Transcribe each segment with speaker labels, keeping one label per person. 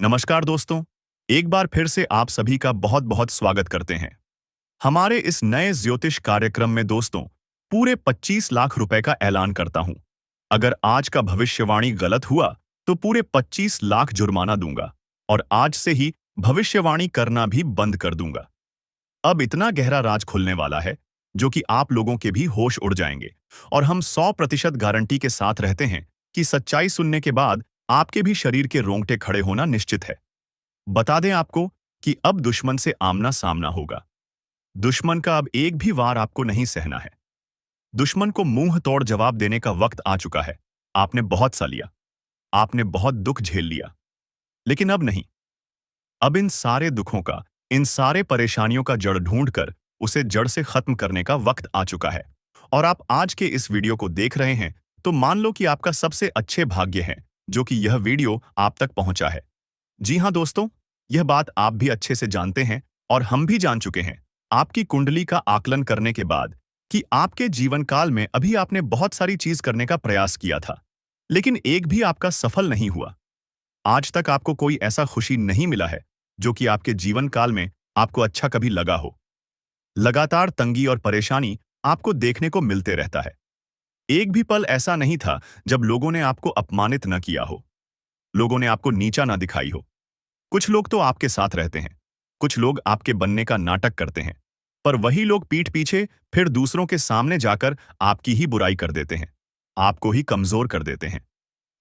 Speaker 1: नमस्कार दोस्तों। एक बार फिर से आप सभी का बहुत बहुत स्वागत करते हैं हमारे इस नए ज्योतिष कार्यक्रम में। दोस्तों, पूरे 25 लाख रुपए का ऐलान करता हूं। अगर आज का भविष्यवाणी गलत हुआ तो पूरे 25 लाख जुर्माना दूंगा और आज से ही भविष्यवाणी करना भी बंद कर दूंगा। अब इतना गहरा राज खुलने वाला है जो कि आप लोगों के भी होश उड़ जाएंगे और हम 100% गारंटी के साथ रहते हैं कि सच्चाई सुनने के बाद आपके भी शरीर के रोंगटे खड़े होना निश्चित है। बता दें आपको कि अब दुश्मन से आमना सामना होगा। दुश्मन का अब एक भी वार आपको नहीं सहना है। दुश्मन को मुंह तोड़ जवाब देने का वक्त आ चुका है। आपने बहुत सा लिया, आपने बहुत दुख झेल लिया, लेकिन अब नहीं। अब इन सारे दुखों का, इन सारे परेशानियों का जड़ ढूंढकर उसे जड़ से खत्म करने का वक्त आ चुका है। और आप आज के इस वीडियो को देख रहे हैं तो मान लो कि आपका सबसे अच्छे भाग्य है जो कि यह वीडियो आप तक पहुंचा है। जी हां दोस्तों, यह बात आप भी अच्छे से जानते हैं और हम भी जान चुके हैं आपकी कुंडली का आकलन करने के बाद कि आपके जीवन काल में अभी आपने बहुत सारी चीज करने का प्रयास किया था, लेकिन एक भी आपका सफल नहीं हुआ। आज तक आपको कोई ऐसा खुशी नहीं मिला है जो कि आपके जीवन काल में आपको अच्छा कभी लगा हो। लगातार तंगी और परेशानी आपको देखने को मिलते रहता है। एक भी पल ऐसा नहीं था जब लोगों ने आपको अपमानित न किया हो, लोगों ने आपको नीचा ना दिखाई हो। कुछ लोग तो आपके साथ रहते हैं, कुछ लोग आपके बनने का नाटक करते हैं, पर वही लोग पीठ पीछे फिर दूसरों के सामने जाकर आपकी ही बुराई कर देते हैं, आपको ही कमजोर कर देते हैं।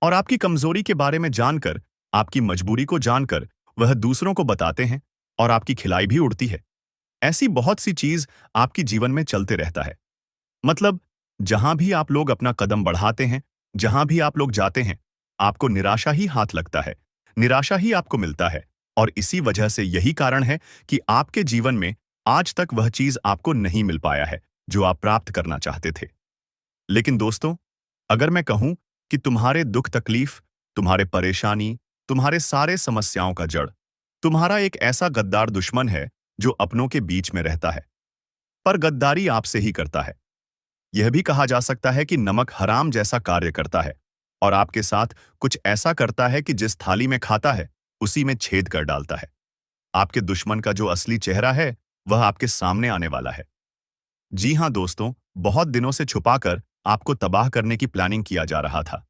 Speaker 1: और आपकी कमजोरी के बारे में जानकर, आपकी मजबूरी को जानकर वह दूसरों को बताते हैं और आपकी खिलाई भी उड़ती है। ऐसी बहुत सी चीज आपकी जीवन में चलते रहता है। मतलब, जहां भी आप लोग अपना कदम बढ़ाते हैं, जहां भी आप लोग जाते हैं, आपको निराशा ही हाथ लगता है, निराशा ही आपको मिलता है। और इसी वजह से यही कारण है कि आपके जीवन में आज तक वह चीज आपको नहीं मिल पाया है जो आप प्राप्त करना चाहते थे। लेकिन दोस्तों, अगर मैं कहूं कि तुम्हारे दुख तकलीफ, तुम्हारे परेशानी, तुम्हारे सारे समस्याओं का जड़ तुम्हारा एक ऐसा गद्दार दुश्मन है जो अपनों के बीच में रहता है, पर गद्दारी आपसे ही करता है। यह भी कहा जा सकता है कि नमक हराम जैसा कार्य करता है और आपके साथ कुछ ऐसा करता है कि जिस थाली में खाता है उसी में छेद कर डालता है। आपके दुश्मन का जो असली चेहरा है वह आपके सामने आने वाला है। जी हां दोस्तों, बहुत दिनों से छुपाकर आपको तबाह करने की प्लानिंग किया जा रहा था,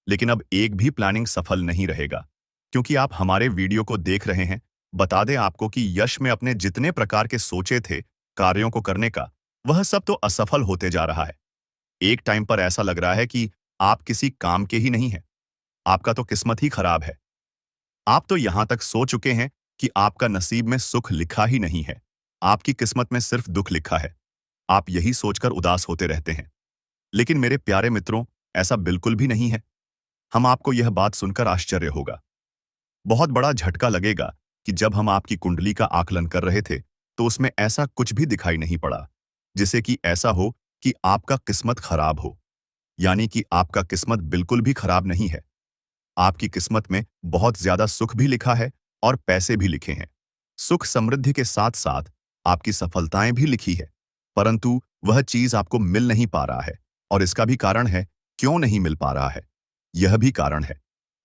Speaker 1: लेकिन अब एक भी प्लानिंग सफल नहीं रहेगा क्योंकि आप हमारे वीडियो को देख रहे हैं। बता दें आपको कि यश में अपने जितने प्रकार के सोचे थे कार्यों को करने का, वह सब तो असफल होते जा रहा है। एक टाइम पर ऐसा लग रहा है कि आप किसी काम के ही नहीं हैं। आपका तो किस्मत ही खराब है। आप तो यहां तक सो चुके हैं कि आपका नसीब में सुख लिखा ही नहीं है, आपकी किस्मत में सिर्फ दुख लिखा है। आप यही सोचकर उदास होते रहते हैं। लेकिन मेरे प्यारे मित्रों, ऐसा बिल्कुल भी नहीं है। हम आपको यह बात सुनकर आश्चर्य होगा, बहुत बड़ा झटका लगेगा कि जब हम आपकी कुंडली का आकलन कर रहे थे तो उसमें ऐसा कुछ भी दिखाई नहीं पड़ा जिसे कि ऐसा हो कि आपका किस्मत खराब हो। यानी कि आपका किस्मत बिल्कुल भी खराब नहीं है। आपकी किस्मत में बहुत ज्यादा सुख भी लिखा है और पैसे भी लिखे हैं। सुख समृद्धि के साथ साथ आपकी सफलताएं भी लिखी है, परंतु वह चीज आपको मिल नहीं पा रहा है। और इसका भी कारण है क्यों नहीं मिल पा रहा है, यह भी कारण है,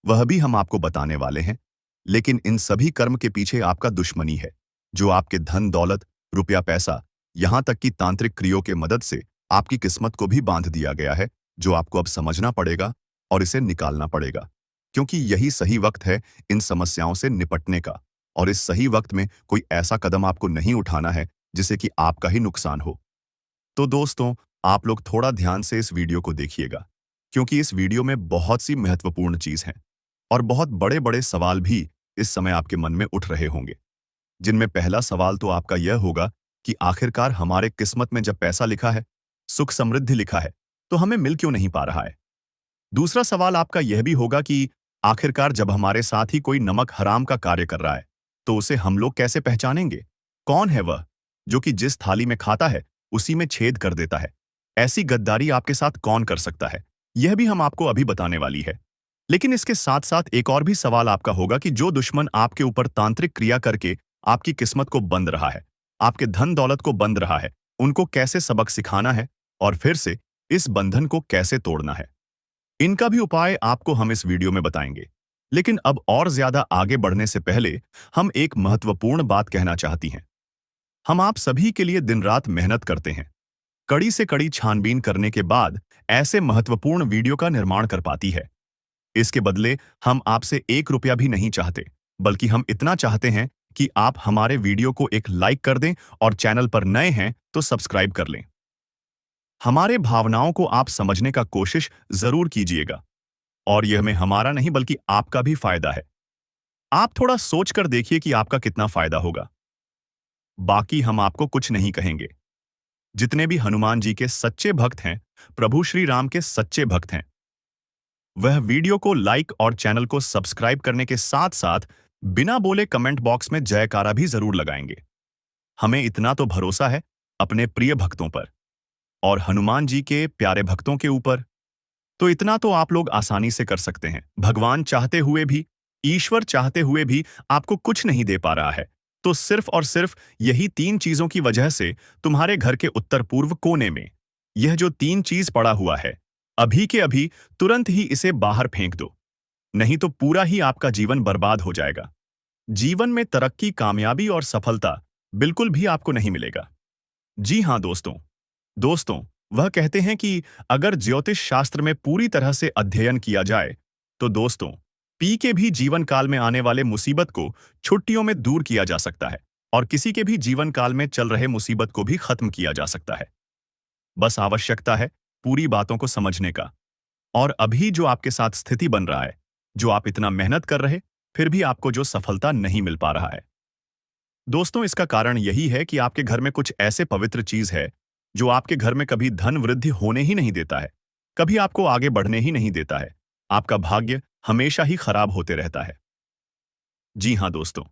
Speaker 1: वह भी हम आपको बताने वाले हैं। लेकिन इन सभी कर्म के पीछे आपका दुश्मनी है जो आपके धन दौलत, रुपया पैसा, यहां तक कि तांत्रिक क्रियों के मदद से आपकी किस्मत को भी बांध दिया गया है, जो आपको अब समझना पड़ेगा और इसे निकालना पड़ेगा। क्योंकि यही सही वक्त है इन समस्याओं से निपटने का। और इस सही वक्त में कोई ऐसा कदम आपको नहीं उठाना है जिससे कि आपका ही नुकसान हो। तो दोस्तों, आप लोग थोड़ा ध्यान से इस वीडियो को देखिएगा, क्योंकि इस वीडियो में बहुत सी महत्वपूर्ण चीज हैं और बहुत बड़े बड़े सवाल भी इस समय आपके मन में उठ रहे होंगे। जिनमें पहला सवाल तो आपका यह होगा कि आखिरकार हमारे किस्मत में जब पैसा लिखा है, सुख समृद्धि लिखा है, तो हमें मिल क्यों नहीं पा रहा है। दूसरा सवाल आपका यह भी होगा कि आखिरकार जब हमारे साथ ही कोई नमक हराम का कार्य कर रहा है तो उसे हम लोग कैसे पहचानेंगे। कौन है वह जो कि जिस थाली में खाता है उसी में छेद कर देता है। ऐसी गद्दारी आपके साथ कौन कर सकता है, यह भी हम आपको अभी बताने वाली है। लेकिन इसके साथ साथ एक और भी सवाल आपका होगा कि जो दुश्मन आपके ऊपर तांत्रिक क्रिया करके आपकी किस्मत को बंद रहा है, आपके धन दौलत को बंद रहा है, उनको कैसे सबक सिखाना है और फिर से इस बंधन को कैसे तोड़ना है। इनका भी उपाय आपको हम इस वीडियो में बताएंगे। लेकिन अब और ज्यादा आगे बढ़ने से पहले हम एक महत्वपूर्ण बात कहना चाहती हैं। हम आप सभी के लिए दिन रात मेहनत करते हैं, कड़ी से कड़ी छानबीन करने के बाद ऐसे महत्वपूर्ण वीडियो का निर्माण कर पाती है। इसके बदले हम आपसे 1 रुपया भी नहीं चाहते, बल्कि हम इतना चाहते हैं कि आप हमारे वीडियो को एक लाइक कर दें और चैनल पर नए हैं तो सब्सक्राइब कर लें। हमारे भावनाओं को आप समझने का कोशिश जरूर कीजिएगा, और यह में हमारा नहीं बल्कि आपका भी फायदा है। आप थोड़ा सोचकर देखिए कि आपका कितना फायदा होगा। बाकी हम आपको कुछ नहीं कहेंगे। जितने भी हनुमान जी के सच्चे भक्त हैं, प्रभु श्री राम के सच्चे भक्त हैं, वह वीडियो को लाइक और चैनल को सब्सक्राइब करने के साथ साथ बिना बोले कमेंट बॉक्स में जयकारा भी जरूर लगाएंगे। हमें इतना तो भरोसा है अपने प्रिय भक्तों पर और हनुमान जी के प्यारे भक्तों के ऊपर, तो इतना तो आप लोग आसानी से कर सकते हैं। भगवान चाहते हुए भी, ईश्वर चाहते हुए भी आपको कुछ नहीं दे पा रहा है, तो सिर्फ और सिर्फ यही 3 चीजों की वजह से तुम्हारे घर के उत्तर पूर्व कोने में यह जो 3 चीज पड़ा हुआ है, अभी के अभी तुरंत ही इसे बाहर फेंक दो, नहीं तो पूरा ही आपका जीवन बर्बाद हो जाएगा। जीवन में तरक्की, कामयाबी और सफलता बिल्कुल भी आपको नहीं मिलेगा। जी हाँ दोस्तों, दोस्तों वह कहते हैं कि अगर ज्योतिष शास्त्र में पूरी तरह से अध्ययन किया जाए तो दोस्तों पी के भी जीवन काल में आने वाले मुसीबत को छुट्टियों में दूर किया जा सकता है, और किसी के भी जीवन काल में चल रहे मुसीबत को भी खत्म किया जा सकता है। बस आवश्यकता है पूरी बातों को समझने का। और अभी जो आपके साथ स्थिति बन रहा है, जो आप इतना मेहनत कर रहे फिर भी आपको जो सफलता नहीं मिल पा रहा है, दोस्तों इसका कारण यही है कि आपके घर में कुछ ऐसे पवित्र चीज है जो आपके घर में कभी धन वृद्धि होने ही नहीं देता है, कभी आपको आगे बढ़ने ही नहीं देता है। आपका भाग्य हमेशा ही खराब होते रहता है। जी हाँ दोस्तों,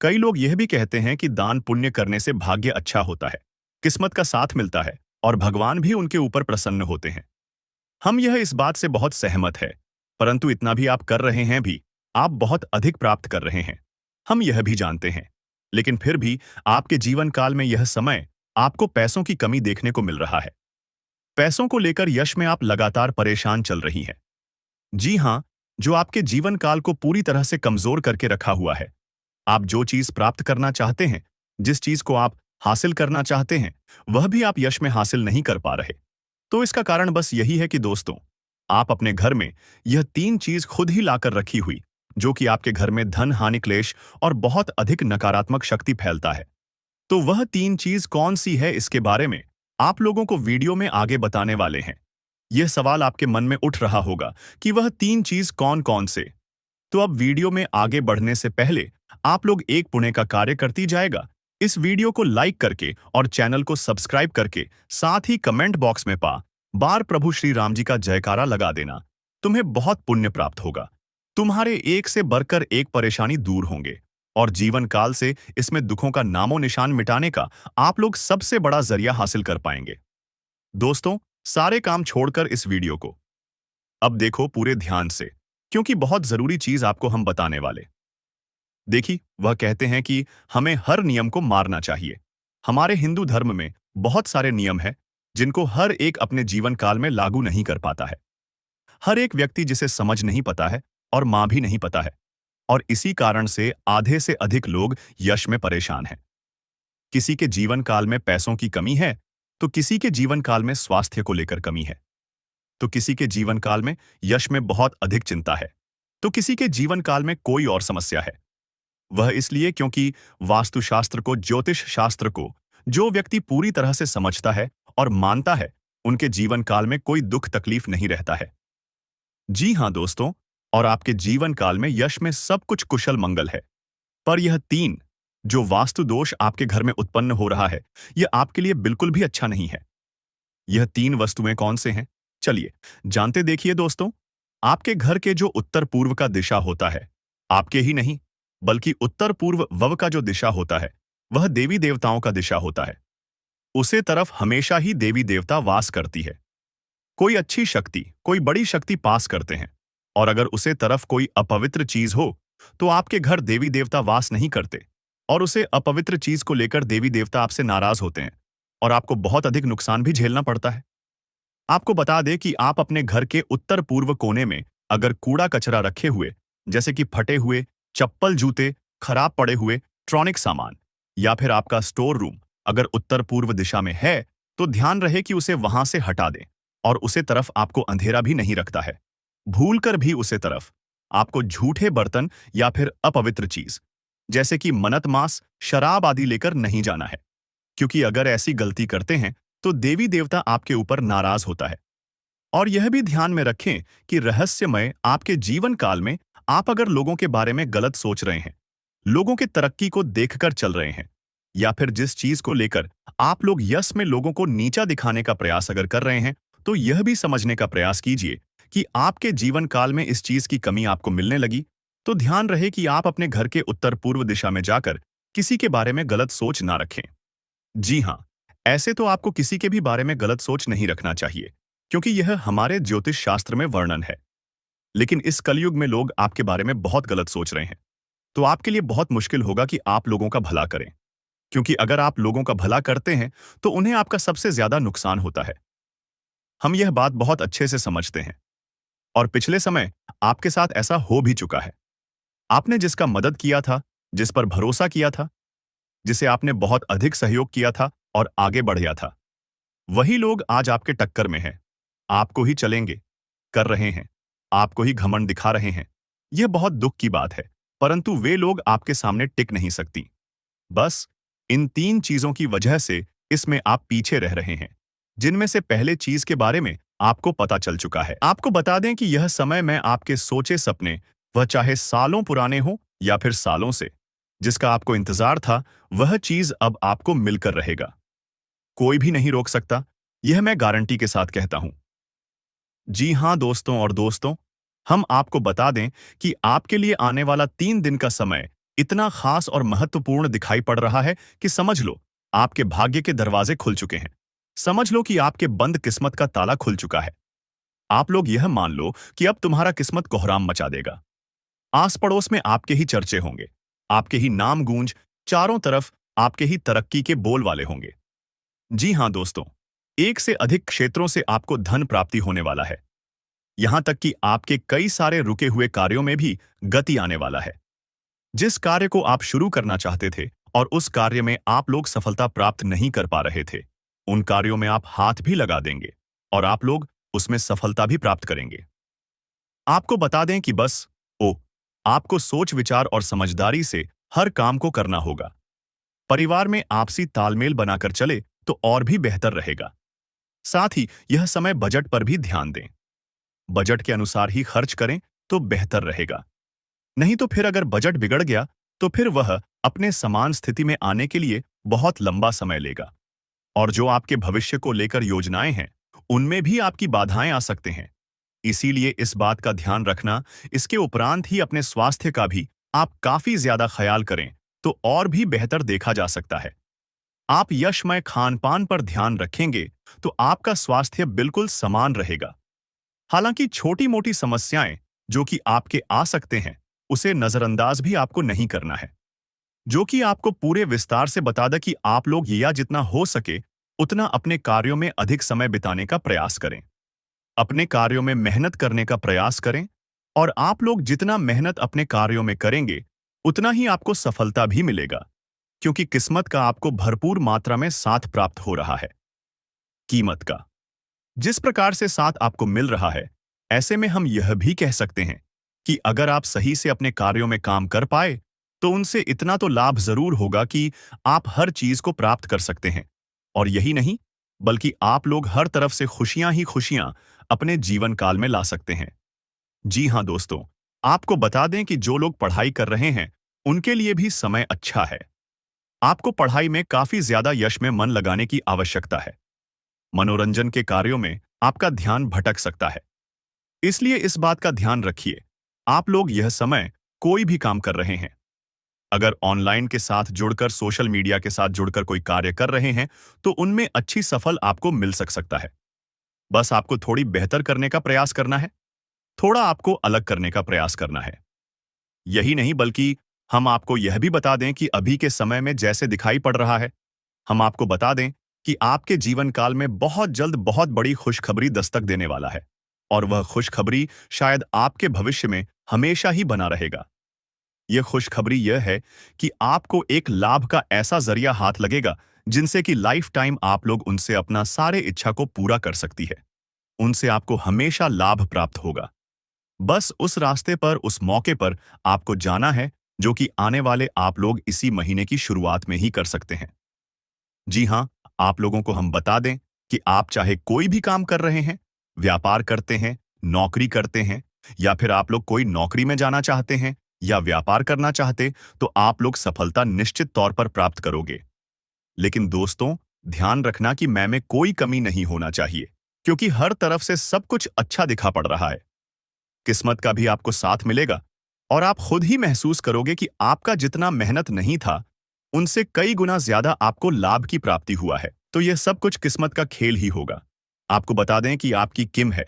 Speaker 1: कई लोग यह भी कहते हैं कि दान पुण्य करने से भाग्य अच्छा होता है, किस्मत का साथ मिलता है और भगवान भी उनके ऊपर प्रसन्न होते हैं। हम यह इस बात से बहुत सहमत है, परंतु इतना भी आप कर रहे हैं भी, आप बहुत अधिक प्राप्त कर रहे हैं, हम यह भी जानते हैं। लेकिन फिर भी आपके जीवन काल में यह समय आपको पैसों की कमी देखने को मिल रहा है। पैसों को लेकर यश में आप लगातार परेशान चल रही हैं। जी हाँ, जो आपके जीवन काल को पूरी तरह से कमजोर करके रखा हुआ है। आप जो चीज प्राप्त करना चाहते हैं, जिस चीज को आप हासिल करना चाहते हैं, वह भी आप यश में हासिल नहीं कर पा रहे। तो इसका कारण बस यही है कि दोस्तों आप अपने घर में यह 3 चीज खुद ही लाकर रखी हुई, जो कि आपके घर में धन हानि, क्लेश और बहुत अधिक नकारात्मक शक्ति फैलता है। तो वह 3 चीज कौन सी है, इसके बारे में आप लोगों को वीडियो में आगे बताने वाले हैं। यह सवाल आपके मन में उठ रहा होगा कि वह 3 चीज कौन कौन से। तो अब वीडियो में आगे बढ़ने से पहले आप लोग एक पुण्य का कार्य करती जाएगा, इस वीडियो को लाइक करके और चैनल को सब्सक्राइब करके साथ ही कमेंट बॉक्स में बार प्रभु श्री राम जी का जयकारा लगा देना। तुम्हें बहुत पुण्य प्राप्त होगा, तुम्हारे एक से बढ़कर एक परेशानी दूर होंगे और जीवन काल से इसमें दुखों का नामो निशान मिटाने का आप लोग सबसे बड़ा जरिया हासिल कर पाएंगे। दोस्तों सारे काम छोड़कर इस वीडियो को अब देखो पूरे ध्यान से, क्योंकि बहुत जरूरी चीज आपको हम बताने वाले। देखिए, वह कहते हैं कि हमें हर नियम को मारना चाहिए। हमारे हिंदू धर्म में बहुत सारे नियम हैं जिनको हर एक अपने जीवन काल में लागू नहीं कर पाता है। हर एक व्यक्ति जिसे समझ नहीं पता है और मां भी नहीं पता है, और इसी कारण से आधे से अधिक लोग यश में परेशान हैं। किसी के जीवन काल में पैसों की कमी है, तो किसी के जीवन काल में स्वास्थ्य को लेकर कमी है, तो किसी के जीवन काल में यश में बहुत अधिक चिंता है, तो किसी के जीवन काल में कोई और समस्या है। वह इसलिए क्योंकि वास्तुशास्त्र को, ज्योतिष शास्त्र को जो व्यक्ति पूरी तरह से समझता है और मानता है, उनके जीवन काल में कोई दुख तकलीफ नहीं रहता है। जी हाँ दोस्तों, और आपके जीवन काल में यश में सब कुछ कुशल मंगल है। पर यह 3 जो वास्तु दोष आपके घर में उत्पन्न हो रहा है, यह आपके लिए बिल्कुल भी अच्छा नहीं है। यह 3 वस्तुएं कौन से हैं, चलिए जानते। देखिए दोस्तों, आपके घर के जो उत्तर पूर्व का दिशा होता है, आपके ही नहीं बल्कि उत्तर पूर्व वव का जो दिशा होता है, वह देवी देवताओं का दिशा होता है। उसे तरफ हमेशा ही देवी देवता वास करती है। कोई अच्छी शक्ति, कोई बड़ी शक्ति पास करते हैं, और अगर उसे तरफ कोई अपवित्र चीज हो तो आपके घर देवी देवता वास नहीं करते, और उसे अपवित्र चीज को लेकर देवी देवता आपसे नाराज होते हैं और आपको बहुत अधिक नुकसान भी झेलना पड़ता है। आपको बता दें कि आप अपने घर के उत्तर पूर्व कोने में अगर कूड़ा कचरा रखे हुए जैसे कि फटे हुए चप्पल, जूते, खराब पड़े हुए इलेक्ट्रॉनिक सामान, या फिर आपका स्टोर रूम अगर उत्तर पूर्व दिशा में है तो ध्यान रहे कि उसे वहां से हटा दें। और उसे तरफ आपको अंधेरा भी नहीं रखता है। भूल कर भी उसे तरफ आपको झूठे बर्तन या फिर अपवित्र चीज जैसे कि मन्नत मांस, शराब आदि लेकर नहीं जाना है, क्योंकि अगर ऐसी गलती करते हैं तो देवी देवता आपके ऊपर नाराज होता है। और यह भी ध्यान में रखें कि रहस्यमय आपके जीवन काल में आप अगर लोगों के बारे में गलत सोच रहे हैं, लोगों के तरक्की को देखकर चल रहे हैं, या फिर जिस चीज को लेकर आप लोग यश में लोगों को नीचा दिखाने का प्रयास अगर कर रहे हैं, तो यह भी समझने का प्रयास कीजिए कि आपके जीवन काल में इस चीज की कमी आपको मिलने लगी। तो ध्यान रहे कि आप अपने घर के उत्तर पूर्व दिशा में जाकर किसी के बारे में गलत सोच ना रखें। जी हाँ, ऐसे तो आपको किसी के भी बारे में गलत सोच नहीं रखना चाहिए, क्योंकि यह हमारे ज्योतिष शास्त्र में वर्णन है। लेकिन इस कलयुग में लोग आपके बारे में बहुत गलत सोच रहे हैं, तो आपके लिए बहुत मुश्किल होगा कि आप लोगों का भला करें, क्योंकि अगर आप लोगों का भला करते हैं तो उन्हें आपका सबसे ज्यादा नुकसान होता है। हम यह बात बहुत अच्छे से समझते हैं, और पिछले समय आपके साथ ऐसा हो भी चुका है। आपने जिसका मदद किया था, जिस पर भरोसा किया था, जिसे आपने बहुत अधिक सहयोग किया था और आगे बढ़ गया था, वही लोग आज आपके टक्कर में हैं, आपको ही चलेंगे कर रहे हैं, आपको ही घमंड दिखा रहे हैं। यह बहुत दुख की बात है, परंतु वे लोग आपके सामने टिक नहीं सकती। बस इन 3 चीजों की वजह से इसमें आप पीछे रह रहे हैं, जिनमें से पहले चीज के बारे में आपको पता चल चुका है। आपको बता दें कि यह समय में आपके सोचे सपने, वह चाहे सालों पुराने हो या फिर सालों से, जिसका आपको इंतजार था, वह चीज अब आपको मिलकर रहेगा। कोई भी नहीं रोक सकता, यह मैं गारंटी के साथ कहता हूं। जी हां दोस्तों, और दोस्तों, हम आपको बता दें कि आपके लिए आने वाला 3 दिन का समय इतना खास और महत्वपूर्ण दिखाई पड़ रहा है कि समझ लो आपके भाग्य के दरवाजे खुल चुके हैं। समझ लो कि आपके बंद किस्मत का ताला खुल चुका है। आप लोग यह मान लो कि अब तुम्हारा किस्मत कोहराम मचा देगा। आस पड़ोस में आपके ही चर्चे होंगे, आपके ही नाम गूंज चारों तरफ आपके ही तरक्की के बोल वाले होंगे। जी हां दोस्तों, एक से अधिक क्षेत्रों से आपको धन प्राप्ति होने वाला है। यहां तक कि आपके कई सारे रुके हुए कार्यों में भी गति आने वाला है। जिस कार्य को आप शुरू करना चाहते थे और उस कार्य में आप लोग सफलता प्राप्त नहीं कर पा रहे थे, उन कार्यों में आप हाथ भी लगा देंगे और आप लोग उसमें सफलता भी प्राप्त करेंगे। आपको बता दें कि बस आपको सोच विचार और समझदारी से हर काम को करना होगा। परिवार में आपसी तालमेल बनाकर चले तो और भी बेहतर रहेगा। साथ ही यह समय बजट पर भी ध्यान दें। बजट के अनुसार ही खर्च करें तो बेहतर रहेगा। नहीं तो फिर अगर बजट बिगड़ गया तो फिर वह अपने समान स्थिति में आने के लिए बहुत लंबा समय लेगा। और जो आपके भविष्य को लेकर योजनाएं हैं, उनमें भी आपकी बाधाएं आ सकते हैं। इसीलिए इस बात का ध्यान रखना, इसके उपरांत ही अपने स्वास्थ्य का भी आप काफी ज्यादा ख्याल करें तो और भी बेहतर देखा जा सकता है। आप यशमय खान पान पर ध्यान रखेंगे तो आपका स्वास्थ्य बिल्कुल समान रहेगा। हालांकि छोटी मोटी समस्याएं जो कि आपके आ सकते हैं, उसे नजरअंदाज भी आपको नहीं करना है। जो कि आपको पूरे विस्तार से बता दे कि आप लोग या जितना हो सके उतना अपने कार्यों में अधिक समय बिताने का प्रयास करें, अपने कार्यों में मेहनत करने का प्रयास करें। और आप लोग जितना मेहनत अपने कार्यों में करेंगे उतना ही आपको सफलता भी मिलेगा, क्योंकि किस्मत का आपको भरपूर मात्रा में साथ प्राप्त हो रहा है। कीमत का जिस प्रकार से साथ आपको मिल रहा है, ऐसे में हम यह भी कह सकते हैं कि अगर आप सही से अपने कार्यों में काम कर पाए तो उनसे इतना तो लाभ जरूर होगा कि आप हर चीज को प्राप्त कर सकते हैं। और यही नहीं, बल्कि आप लोग हर तरफ से खुशियां ही खुशियां अपने जीवन काल में ला सकते हैं। जी हां दोस्तों, आपको बता दें कि जो लोग पढ़ाई कर रहे हैं उनके लिए भी समय अच्छा है। आपको पढ़ाई में काफी ज्यादा यश में मन लगाने की आवश्यकता है। मनोरंजन के कार्यों में आपका ध्यान भटक सकता है, इसलिए इस बात का ध्यान रखिए। आप लोग यह समय कोई भी काम कर रहे हैं, अगर ऑनलाइन के साथ जुड़कर, सोशल मीडिया के साथ जुड़कर कोई कार्य कर रहे हैं, तो उनमें अच्छी सफल आपको मिल सकता है। बस आपको थोड़ी बेहतर करने का प्रयास करना है, थोड़ा आपको अलग करने का प्रयास करना है। यही नहीं, बल्कि हम आपको यह भी बता दें कि अभी के समय में जैसे दिखाई पड़ रहा है, हम आपको बता दें कि आपके जीवन काल में बहुत जल्द बहुत बड़ी खुशखबरी दस्तक देने वाला है। और वह खुशखबरी शायद आपके भविष्य में हमेशा ही बना रहेगा। यह खुशखबरी यह है कि आपको एक लाभ का ऐसा जरिया हाथ लगेगा जिनसे कि लाइफ टाइम आप लोग उनसे अपना सारे इच्छा को पूरा कर सकती है। उनसे आपको हमेशा लाभ प्राप्त होगा। बस उस रास्ते पर, उस मौके पर आपको जाना है, जो कि आने वाले आप लोग इसी महीने की शुरुआत में ही कर सकते हैं। जी हाँ, आप लोगों को हम बता दें कि आप चाहे कोई भी काम कर रहे हैं, व्यापार करते हैं, नौकरी करते हैं, या फिर आप लोग कोई नौकरी में जाना चाहते हैं या व्यापार करना चाहते, तो आप लोग सफलता निश्चित तौर पर प्राप्त करोगे। लेकिन दोस्तों, ध्यान रखना कि में कोई कमी नहीं होना चाहिए, क्योंकि हर तरफ से सब कुछ अच्छा दिखा पड़ रहा है। किस्मत का भी आपको साथ मिलेगा और आप खुद ही महसूस करोगे कि आपका जितना मेहनत नहीं था, उनसे कई गुना ज्यादा आपको लाभ की प्राप्ति हुआ है। तो यह सब कुछ किस्मत का खेल ही होगा। आपको बता दें कि आपकी किम है।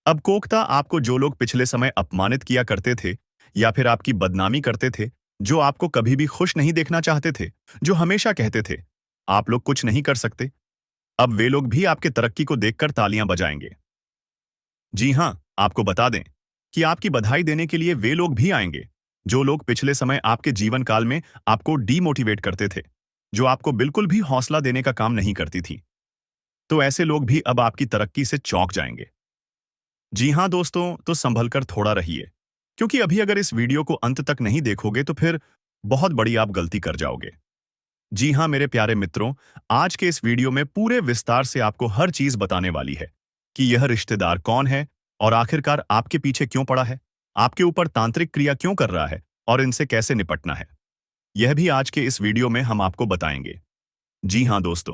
Speaker 1: अब कोकता आपको जो लोग पिछले समय अपमानित किया करते थे या फिर आपकी बदनामी करते थे, जो आपको कभी भी खुश नहीं देखना चाहते थे, जो हमेशा कहते थे आप लोग कुछ नहीं कर सकते, अब वे लोग भी आपके तरक्की को देखकर तालियां बजाएंगे। जी हां, आपको बता दें कि आपकी बधाई देने के लिए वे लोग भी आएंगे, जो लोग पिछले समय आपके जीवन काल में आपको डीमोटिवेट करते थे, जो आपको बिल्कुल भी हौसला देने का काम नहीं करती थी। तो ऐसे लोग भी अब आपकी तरक्की से चौंक जाएंगे। जी हां दोस्तों, तो संभल कर थोड़ा रहिए, क्योंकि अभी अगर इस वीडियो को अंत तक नहीं देखोगे तो फिर बहुत बड़ी आप गलती कर जाओगे। जी हां मेरे प्यारे मित्रों, आज के इस वीडियो में पूरे विस्तार से आपको हर चीज बताने वाली है कि यह रिश्तेदार कौन है और आखिरकार आपके पीछे क्यों पड़ा है, आपके ऊपर तांत्रिक क्रिया क्यों कर रहा है और इनसे कैसे निपटना है। यह भी आज के इस वीडियो में हम आपको बताएंगे। जी हां दोस्तों,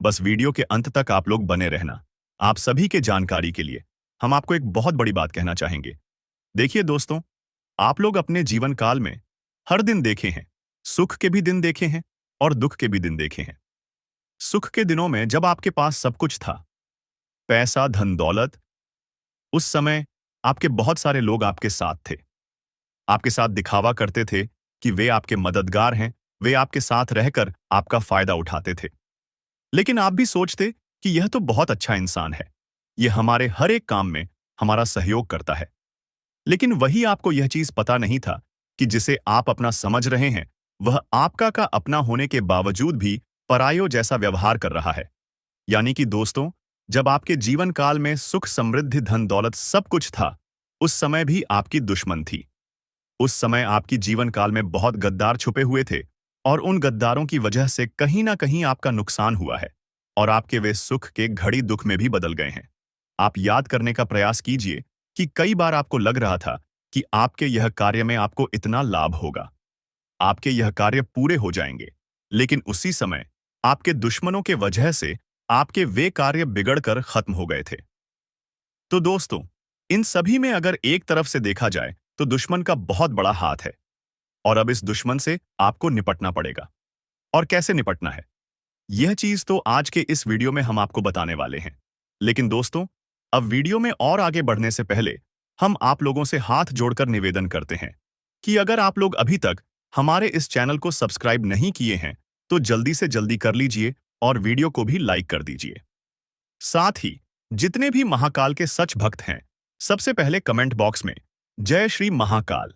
Speaker 1: बस वीडियो के अंत तक आप लोग बने रहना। आप सभी के जानकारी के लिए हम आपको एक बहुत बड़ी बात कहना चाहेंगे। देखिए दोस्तों, आप लोग अपने जीवन काल में हर दिन देखे हैं, सुख के भी दिन देखे हैं और दुख के भी दिन देखे हैं। सुख के दिनों में जब आपके पास सब कुछ था, पैसा, धन, दौलत, उस समय आपके बहुत सारे लोग आपके साथ थे, आपके साथ दिखावा करते थे कि वे आपके मददगार हैं, वे आपके साथ रहकर आपका फायदा उठाते थे। लेकिन आप भी सोचते कि यह तो बहुत अच्छा इंसान है, यह हमारे हर एक काम में हमारा सहयोग करता है। लेकिन वही आपको यह चीज पता नहीं था कि जिसे आप अपना समझ रहे हैं, वह आपका का अपना होने के बावजूद भी परायो जैसा व्यवहार कर रहा है। यानी कि दोस्तों, जब आपके जीवन काल में सुख, समृद्धि, धन, दौलत सब कुछ था, उस समय भी आपकी दुश्मन थी। उस समय आपकी जीवन काल में बहुत गद्दार छुपे हुए थे और उन गद्दारों की वजह से कहीं ना कहीं आपका नुकसान हुआ है और आपके वे सुख के घड़ी दुख में भी बदल गए हैं। आप याद करने का प्रयास कीजिए कि कई बार आपको लग रहा था कि आपके यह कार्य में आपको इतना लाभ होगा, आपके यह कार्य पूरे हो जाएंगे, लेकिन उसी समय आपके दुश्मनों के वजह से आपके वे कार्य बिगड़कर खत्म हो गए थे। तो दोस्तों, इन सभी में अगर एक तरफ से देखा जाए तो दुश्मन का बहुत बड़ा हाथ है और अब इस दुश्मन से आपको निपटना पड़ेगा। और कैसे निपटना है, यह चीज तो आज के इस वीडियो में हम आपको बताने वाले हैं। लेकिन दोस्तों, अब वीडियो में और आगे बढ़ने से पहले हम आप लोगों से हाथ जोड़कर निवेदन करते हैं कि अगर आप लोग अभी तक हमारे इस चैनल को सब्सक्राइब नहीं किए हैं, तो जल्दी से जल्दी कर लीजिए और वीडियो को भी लाइक कर दीजिए। साथ ही जितने भी महाकाल के सच भक्त हैं, सबसे पहले कमेंट बॉक्स में जय श्री महाकाल,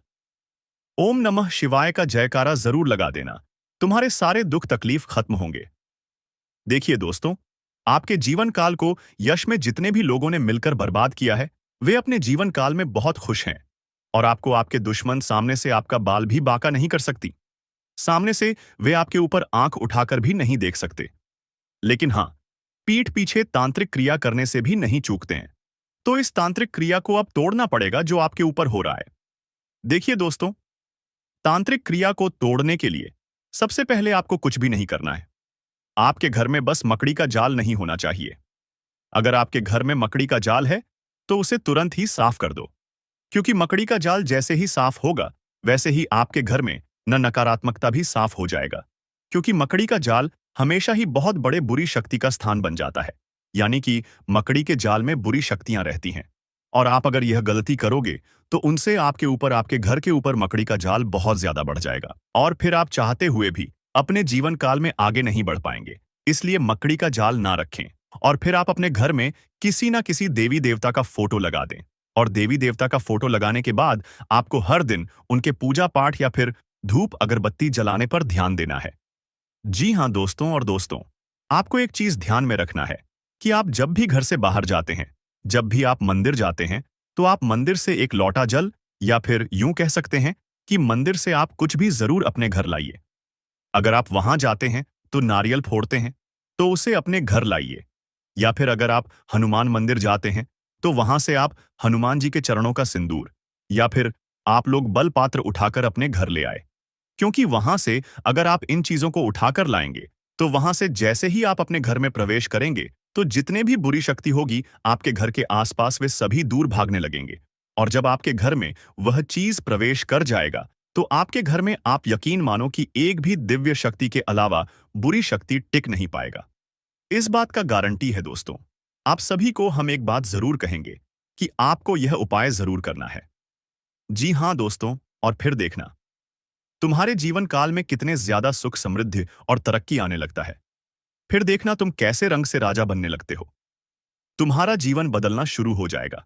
Speaker 1: ओम नमः शिवाय का जयकारा जरूर लगा देना। तुम्हारे सारे दुख तकलीफ खत्म होंगे। देखिए दोस्तों, आपके जीवन काल को यश में जितने भी लोगों ने मिलकर बर्बाद किया है, वे अपने जीवन काल में बहुत खुश हैं और आपको आपके दुश्मन सामने से आपका बाल भी बांका नहीं कर सकती। सामने से वे आपके ऊपर आंख उठाकर भी नहीं देख सकते। लेकिन हां, पीठ पीछे तांत्रिक क्रिया करने से भी नहीं चूकते हैं। तो इस तांत्रिक क्रिया को अब तोड़ना पड़ेगा जो आपके ऊपर हो रहा है। देखिए दोस्तों, तांत्रिक क्रिया को तोड़ने के लिए सबसे पहले आपको कुछ भी नहीं करना है। आपके घर में बस मकड़ी का जाल नहीं होना चाहिए। अगर आपके घर में मकड़ी का जाल है, तो उसे तुरंत ही साफ कर दो, क्योंकि मकड़ी का जाल जैसे ही साफ होगा, वैसे ही आपके घर में न नकारात्मकता भी साफ हो जाएगा। क्योंकि मकड़ी का जाल हमेशा ही बहुत बड़े बुरी शक्ति का स्थान बन जाता है। यानी कि मकड़ी के जाल में बुरी शक्तियां रहती हैं और आप अगर यह गलती करोगे तो उनसे आपके ऊपर, आपके घर के ऊपर मकड़ी का जाल बहुत ज्यादा बढ़ जाएगा और फिर आप चाहते हुए भी अपने जीवन काल में आगे नहीं बढ़ पाएंगे। इसलिए मकड़ी का जाल ना रखें। और फिर आप अपने घर में किसी ना किसी देवी देवता का फोटो लगा दें। और देवी देवता का फोटो लगाने के बाद आपको हर दिन उनके पूजा पाठ या फिर धूप अगरबत्ती जलाने पर ध्यान देना है। जी हाँ दोस्तों, और दोस्तों, आपको एक चीज ध्यान में रखना है कि आप जब भी घर से बाहर जाते हैं, जब भी आप मंदिर जाते हैं, तो आप मंदिर से एक लोटा जल या फिर यूं कह सकते हैं कि मंदिर से आप कुछ भी जरूर अपने घर लाइए। अगर आप वहां जाते हैं तो नारियल फोड़ते हैं, तो उसे अपने घर लाइए। या फिर अगर आप हनुमान मंदिर जाते हैं तो वहां से आप हनुमान जी के चरणों का सिंदूर या फिर आप लोग बल पात्र उठाकर अपने घर ले आए। क्योंकि वहां से अगर आप इन चीजों को उठाकर लाएंगे तो वहां से जैसे ही आप अपने घर में प्रवेश करेंगे तो जितने भी बुरी शक्ति होगी आपके घर के आसपास वे सभी दूर भागने लगेंगे। और जब आपके घर में वह चीज प्रवेश कर जाएगा तो आपके घर में आप यकीन मानो कि एक भी दिव्य शक्ति के अलावा बुरी शक्ति टिक नहीं पाएगा। इस बात का गारंटी है दोस्तों। आप सभी को हम एक बात जरूर कहेंगे कि आपको यह उपाय जरूर करना है। जी हाँ दोस्तों, और फिर देखना तुम्हारे जीवन काल में कितने ज्यादा सुख, समृद्धि और तरक्की आने लगता है। फिर देखना तुम कैसे रंग से राजा बनने लगते हो। तुम्हारा जीवन बदलना शुरू हो जाएगा।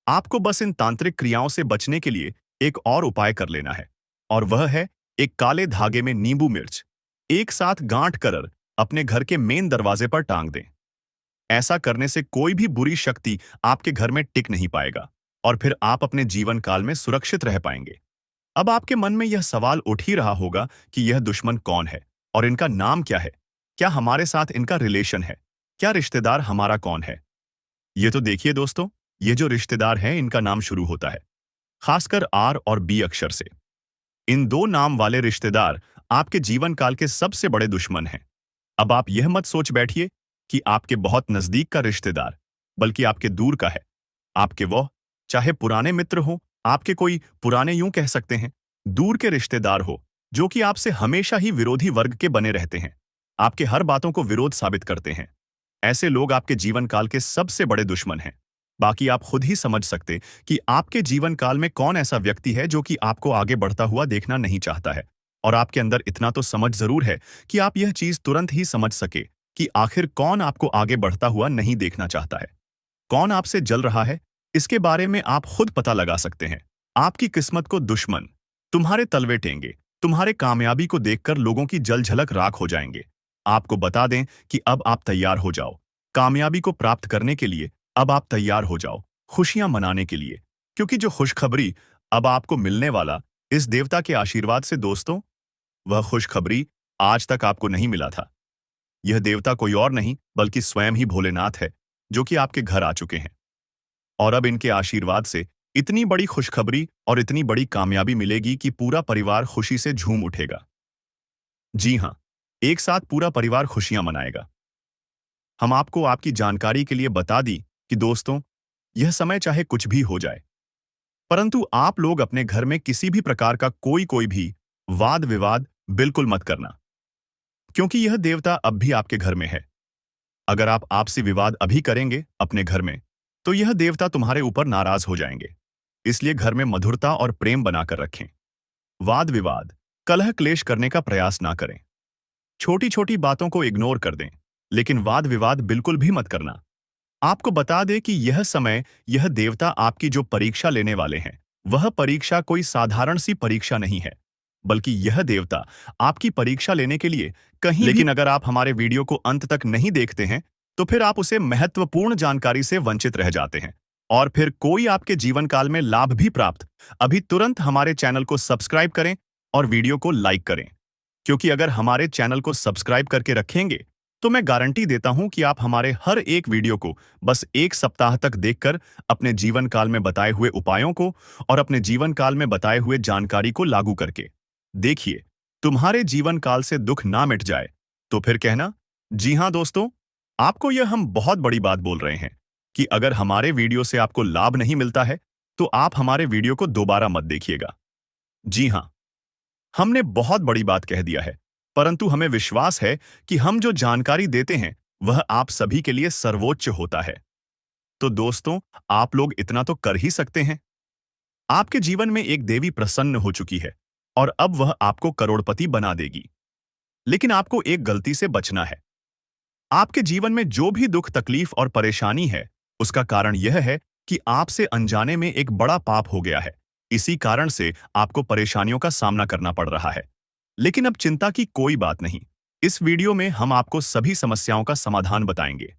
Speaker 1: आपको बस इन तांत्रिक क्रियाओं से बचने के लिए एक और उपाय कर लेना है, और वह है एक काले धागे में नींबू मिर्च एक साथ गांठ कर अपने घर के मेन दरवाजे पर टांग दें। ऐसा करने से कोई भी बुरी शक्ति आपके घर में टिक नहीं पाएगा और फिर आप अपने जीवन काल में सुरक्षित रह पाएंगे। अब आपके मन में यह सवाल उठ ही रहा होगा कि यह दुश्मन कौन है और इनका नाम क्या है, क्या हमारे साथ इनका रिलेशन है, क्या रिश्तेदार हमारा कौन है। ये तो देखिए दोस्तों, ये जो रिश्तेदार हैं इनका नाम शुरू होता है खासकर आर और बी अक्षर से। इन दो नाम वाले रिश्तेदार आपके जीवन काल के सबसे बड़े दुश्मन हैं। अब आप यह मत सोच बैठिए कि आपके बहुत नजदीक का रिश्तेदार, बल्कि आपके दूर का है। आपके वो चाहे पुराने मित्र हो, आपके कोई पुराने यूं कह सकते हैं दूर के रिश्तेदार हो जो कि आपसे हमेशा ही विरोधी वर्ग के बने रहते हैं, आपके हर बातों को विरोध साबित करते हैं। ऐसे लोग आपके जीवन काल के सबसे बड़े दुश्मन हैं। बाकी आप खुद ही समझ सकते कि आपके जीवन काल में कौन ऐसा व्यक्ति है जो कि आपको आगे बढ़ता हुआ देखना नहीं चाहता है। और आपके अंदर इतना तो समझ जरूर है कि आप यह चीज तुरंत ही समझ सके कि आखिर कौन आपको आगे बढ़ता हुआ नहीं देखना चाहता है, कौन आपसे जल रहा है। इसके बारे में आप खुद पता लगा सकते हैं। आपकी किस्मत को दुश्मन तुम्हारे तलवे टेंगे, तुम्हारे कामयाबी को देखकर लोगों की जल झलक राख हो जाएंगे। आपको बता दें कि अब आप तैयार हो जाओ कामयाबी को प्राप्त करने के लिए। अब आप तैयार हो जाओ खुशियां मनाने के लिए, क्योंकि जो खुशखबरी अब आपको मिलने वाला इस देवता के आशीर्वाद से दोस्तों, वह खुशखबरी आज तक आपको नहीं मिला था। यह देवता कोई और नहीं बल्कि स्वयं ही भोलेनाथ है जो कि आपके घर आ चुके हैं। और अब इनके आशीर्वाद से इतनी बड़ी खुशखबरी और इतनी बड़ी कामयाबी मिलेगी कि पूरा परिवार खुशी से झूम उठेगा। जी हाँ, एक साथ पूरा परिवार खुशियां मनाएगा। हम आपको आपकी जानकारी के लिए बता दी कि दोस्तों, यह समय चाहे कुछ भी हो जाए, परंतु आप लोग अपने घर में किसी भी प्रकार का कोई भी वाद विवाद बिल्कुल मत करना, क्योंकि यह देवता अब भी आपके घर में है। अगर आप आपसी विवाद अभी करेंगे अपने घर में तो यह देवता तुम्हारे ऊपर नाराज हो जाएंगे। इसलिए घर में मधुरता और प्रेम बनाकर रखें। वाद विवाद, कलह क्लेश करने का प्रयास ना करें। छोटी छोटी बातों को इग्नोर कर दें, लेकिन वाद विवाद बिल्कुल भी मत करना। आपको बता दें कि यह समय, यह देवता आपकी जो परीक्षा लेने वाले हैं, वह परीक्षा कोई साधारण सी परीक्षा नहीं है, बल्कि यह देवता आपकी परीक्षा लेने के लिए कहीं लेकिन अगर आप हमारे वीडियो को अंत तक नहीं देखते हैं तो फिर आप उसे महत्वपूर्ण जानकारी से वंचित रह जाते हैं और फिर कोई आपके जीवन काल में लाभ भी प्राप्त। अभी तुरंत हमारे चैनल को सब्सक्राइब करें और वीडियो को लाइक करें, क्योंकि अगर हमारे चैनल को सब्सक्राइब करके रखेंगे तो मैं गारंटी देता हूं कि आप हमारे हर एक वीडियो को बस एक सप्ताह तक देखकर अपने जीवन काल में बताए हुए उपायों को और अपने जीवन काल में बताए हुए जानकारी को लागू करके देखिए, तुम्हारे जीवन काल से दुख ना मिट जाए तो फिर कहना। जी हां दोस्तों, आपको यह हम बहुत बड़ी बात बोल रहे हैं कि अगर हमारे वीडियो से आपको लाभ नहीं मिलता है तो आप हमारे वीडियो को दोबारा मत देखिएगा। जी हां, हमने बहुत बड़ी बात कह दिया है, परंतु हमें विश्वास है कि हम जो जानकारी देते हैं वह आप सभी के लिए सर्वोच्च होता है। तो दोस्तों, आप लोग इतना तो कर ही सकते हैं। आपके जीवन में एक देवी प्रसन्न हो चुकी है और अब वह आपको करोड़पति बना देगी। लेकिन आपको एक गलती से बचना है। आपके जीवन में जो भी दुख, तकलीफ और परेशानी है, उसका कारण यह है कि आपसे अनजाने में एक बड़ा पाप हो गया है। इसी कारण से आपको परेशानियों का सामना करना पड़ रहा है। लेकिन अब चिंता की कोई बात नहीं। इस वीडियो में हम आपको सभी समस्याओं का समाधान बताएंगे।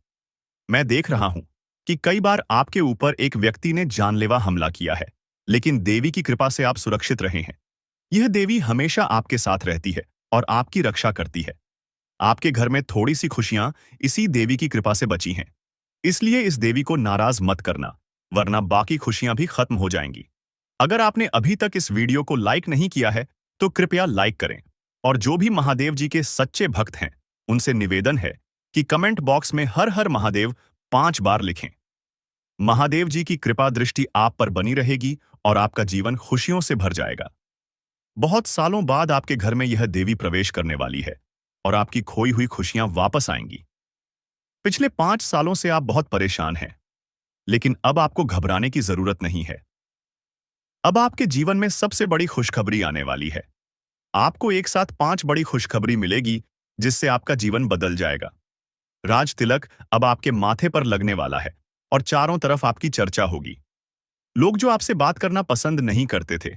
Speaker 1: मैं देख रहा हूं कि कई बार आपके ऊपर एक व्यक्ति ने जानलेवा हमला किया है, लेकिन देवी की कृपा से आप सुरक्षित रहे हैं। यह देवी हमेशा आपके साथ रहती है और आपकी रक्षा करती है। आपके घर में थोड़ी सी खुशियां इसी देवी की कृपा से बची हैं। इसलिए इस देवी को नाराज मत करना, वरना बाकी खुशियां भी खत्म हो जाएंगी। अगर आपने अभी तक इस वीडियो को लाइक नहीं किया है, तो कृपया लाइक करें। और जो भी महादेव जी के सच्चे भक्त हैं, उनसे निवेदन है कि कमेंट बॉक्स में हर हर महादेव 5 बार लिखें। महादेव जी की कृपा दृष्टि आप पर बनी रहेगी और आपका जीवन खुशियों से भर जाएगा। बहुत सालों बाद आपके घर में यह देवी प्रवेश करने वाली है और आपकी खोई हुई खुशियां वापस आएंगी। पिछले 5 सालों से आप बहुत परेशान हैं, लेकिन अब आपको घबराने की जरूरत नहीं है। अब आपके जीवन में सबसे बड़ी खुशखबरी आने वाली है। आपको एक साथ 5 बड़ी खुशखबरी मिलेगी, जिससे आपका जीवन बदल जाएगा। राज तिलक अब आपके माथे पर लगने वाला है और चारों तरफ आपकी चर्चा होगी। लोग जो आपसे बात करना पसंद नहीं करते थे,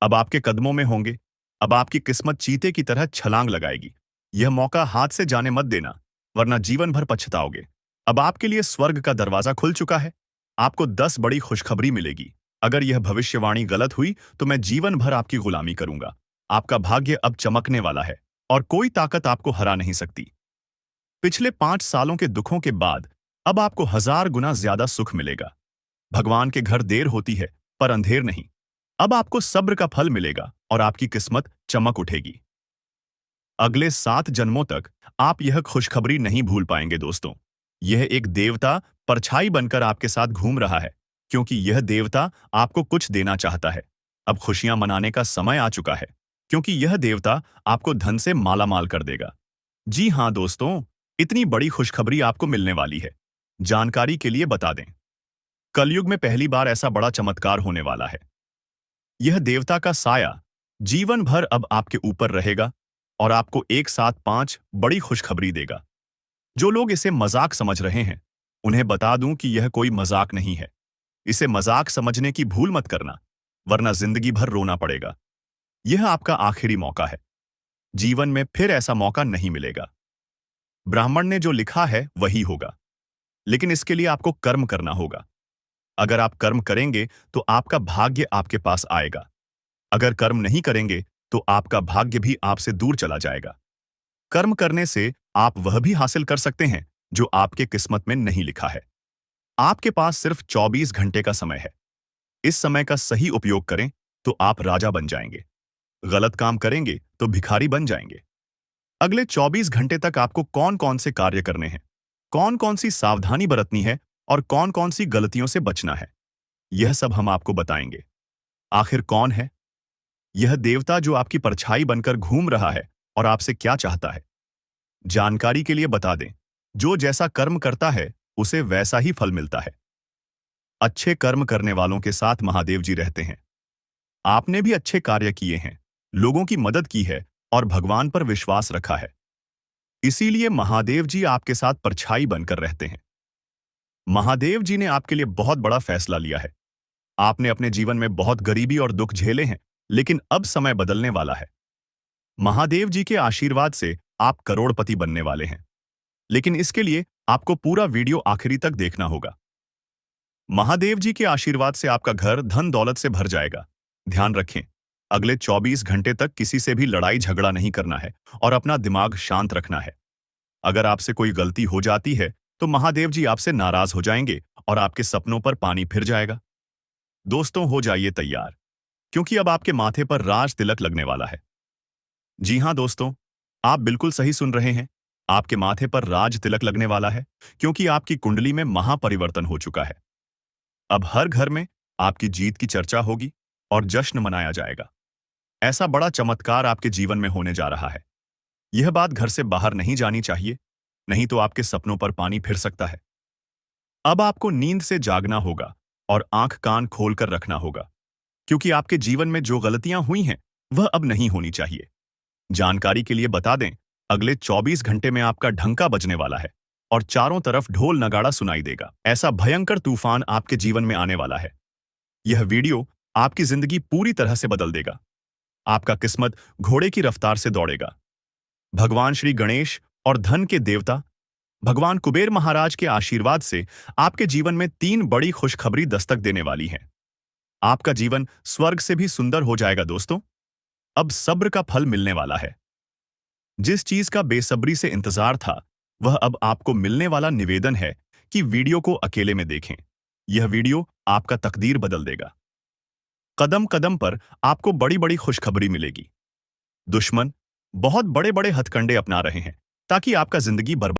Speaker 1: अब आपके कदमों में होंगे। अब आपकी किस्मत चीते की तरह छलांग लगाएगी। यह मौका हाथ से जाने मत देना, वरना जीवन भर पछताओगे। अब आपके लिए स्वर्ग का दरवाजा खुल चुका है। आपको 10 बड़ी खुशखबरी मिलेगी। अगर यह भविष्यवाणी गलत हुई तो मैं जीवन भर आपकी गुलामी करूंगा। आपका भाग्य अब चमकने वाला है और कोई ताकत आपको हरा नहीं सकती। पिछले 5 सालों के दुखों के बाद अब आपको 1000 गुना ज्यादा सुख मिलेगा। भगवान के घर देर होती है, पर अंधेर नहीं। अब आपको सब्र का फल मिलेगा और आपकी किस्मत चमक उठेगी। अगले 7 जन्मों तक आप यह खुशखबरी नहीं भूल पाएंगे दोस्तों। यह एक देवता परछाई बनकर आपके साथ घूम रहा है, क्योंकि यह देवता आपको कुछ देना चाहता है। अब खुशियां मनाने का समय आ चुका है, क्योंकि यह देवता आपको धन से मालामाल कर देगा। जी हां दोस्तों, इतनी बड़ी खुशखबरी आपको मिलने वाली है। जानकारी के लिए बता दें, कलयुग में पहली बार ऐसा बड़ा चमत्कार होने वाला है। यह देवता का साया जीवन भर अब आपके ऊपर रहेगा और आपको एक साथ 5 बड़ी खुशखबरी देगा। जो लोग इसे मजाक समझ रहे हैं, उन्हें बता दूं कि यह कोई मजाक नहीं है। इसे मजाक समझने की भूल मत करना, वरना जिंदगी भर रोना पड़ेगा। यह आपका आखिरी मौका है। जीवन में फिर ऐसा मौका नहीं मिलेगा। ब्राह्मण ने जो लिखा है वही होगा, लेकिन इसके लिए आपको कर्म करना होगा। अगर आप कर्म करेंगे तो आपका भाग्य आपके पास आएगा। अगर कर्म नहीं करेंगे तो आपका भाग्य भी आपसे दूर चला जाएगा। कर्म करने से आप वह भी हासिल कर सकते हैं जो आपके किस्मत में नहीं लिखा है। आपके पास सिर्फ 24 घंटे का समय है। इस समय का सही उपयोग करें तो आप राजा बन जाएंगे। गलत काम करेंगे तो भिखारी बन जाएंगे। अगले 24 घंटे तक आपको कौन कौन से कार्य करने हैं, कौन कौन सी सावधानी बरतनी है और कौन कौन सी गलतियों से बचना है, यह सब हम आपको बताएंगे। आखिर कौन है यह देवता जो आपकी परछाई बनकर घूम रहा है और आपसे क्या चाहता है? जानकारी के लिए बता दें, जो जैसा कर्म करता है उसे वैसा ही फल मिलता है। अच्छे कर्म करने वालों के साथ महादेव जी रहते हैं। आपने भी अच्छे कार्य किए हैं, लोगों की मदद की है और भगवान पर विश्वास रखा है। इसीलिए महादेव जी आपके साथ परछाई बनकर रहते हैं। महादेव जी ने आपके लिए बहुत बड़ा फैसला लिया है। आपने अपने जीवन में बहुत गरीबी और दुख झेले हैं, लेकिन अब समय बदलने वाला है। महादेव जी के आशीर्वाद से आप करोड़पति बनने वाले हैं। लेकिन इसके लिए आपको पूरा वीडियो आखिरी तक देखना होगा। महादेव जी के आशीर्वाद से आपका घर धन दौलत से भर जाएगा। ध्यान रखें, अगले 24 घंटे तक किसी से भी लड़ाई झगड़ा नहीं करना है और अपना दिमाग शांत रखना है। अगर आपसे कोई गलती हो जाती है तो महादेव जी आपसे नाराज हो जाएंगे और आपके सपनों पर पानी फिर जाएगा। दोस्तों, हो जाइए तैयार, क्योंकि अब आपके माथे पर राज तिलक लगने वाला है। जी हां दोस्तों, आप बिल्कुल सही सुन रहे हैं। आपके माथे पर राज तिलक लगने वाला है, क्योंकि आपकी कुंडली में महापरिवर्तन हो चुका है। अब हर घर में आपकी जीत की चर्चा होगी और जश्न मनाया जाएगा। ऐसा बड़ा चमत्कार आपके जीवन में होने जा रहा है। यह बात घर से बाहर नहीं जानी चाहिए, नहीं तो आपके सपनों पर पानी फिर सकता है। अब आपको नींद से जागना होगा और आंख कान खोलकर रखना होगा, क्योंकि आपके जीवन में जो गलतियां हुई हैं वह अब नहीं होनी चाहिए। जानकारी के लिए बता दें, अगले 24 घंटे में आपका ढंका बजने वाला है और चारों तरफ ढोल नगाड़ा सुनाई देगा। ऐसा भयंकर तूफान आपके जीवन में आने वाला है। यह वीडियो आपकी जिंदगी पूरी तरह से बदल देगा। आपका किस्मत घोड़े की रफ्तार से दौड़ेगा। भगवान श्री गणेश और धन के देवता भगवान कुबेर महाराज के आशीर्वाद से आपके जीवन में 3 बड़ी खुशखबरी दस्तक देने वाली है। आपका जीवन स्वर्ग से भी सुंदर हो जाएगा दोस्तों। अब सब्र का फल मिलने वाला है। जिस चीज का बेसब्री से इंतजार था, वह अब आपको मिलने वाला निवेदन है कि वीडियो को अकेले में देखें। यह वीडियो आपका तकदीर बदल देगा। कदम कदम पर आपको बड़ी बड़ी खुशखबरी मिलेगी। दुश्मन बहुत बड़े बड़े हथकंडे अपना रहे हैं ताकि आपका जिंदगी बर्बाद